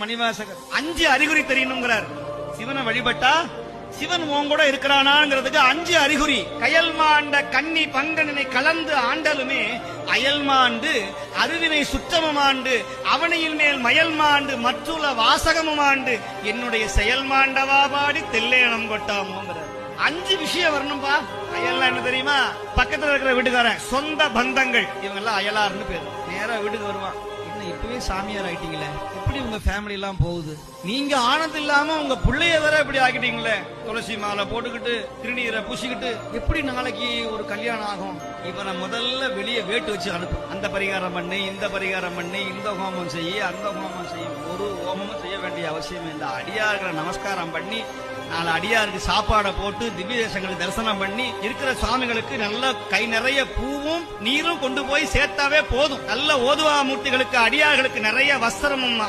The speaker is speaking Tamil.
மணிவாசகர் 5 அறிகுறி தெரியணுங்கிறார். சிவனை வழிபட்டா சிவன் உன் கூட இருக்கிறானாங்கிறதுக்கு 5 அறிகுறி. கயல் மாண்ட கன்னி பங்கனனை கலந்து ஆண்டலுமே அயல் மாண்டு அருவினை சுற்றமாண்டு அவனையில் மேல் மயல் மாண்டு மற்றுள்ள வாசகமாண்டு என்னுடைய செயல் மாண்டவா பாடி தெல்லேனம் கொட்டாமோங்கிறார். 5 விஷயம் வரணும்பா. அயல்லாம் என்ன தெரியுமா? பக்கத்துல இருக்கிற வீட்டுக்காரன், சொந்த பந்தங்கள், இவங்க எல்லாம் அயலார்னு பேரு. நேரா வீட்டுக்கு வருவான். இப்பவே சாமியார் ஆயிட்டீங்களே, எப்படி உங்க ஃபேமிலி எல்லாம் போகுது? நீங்க ஆனது இல்லாம உங்க பிள்ளைய வேற இப்படி ஆக்கிட்டீங்களே, துளசி மாலை போட்டுக்கிட்டு திருநீரை பூசிக்கிட்டு எப்படி நாளைக்கு ஒரு கல்யாணம் ஆகும்? இவனை முதல்ல வெளியே வேட்டு வச்சு அனுப்பு. அந்த பரிகாரம் பண்ணி, இந்த பரிகாரம் பண்ணி, இந்த ஹோமம் செய்ய, அந்த ஹோமம் செய்ய. ஒரு ஹோமமும் செய்ய வேண்டிய அவசியம் இல்லை. அடியார்களை நமஸ்காரம் பண்ணி 4 அடியாருக்கு சாப்பாடை போட்டு திவ்ய தேசங்களுக்கு தரிசனம் பண்ணி இருக்கிற சுவாமிகளுக்கு நல்ல கை நிறைய பூவும் நீரும் கொண்டு போய் சேர்த்தாவே போதும். நல்ல ஓதுவா மூர்த்திகளுக்கு அடியார்களுக்கு நிறைய வஸ்திரமும்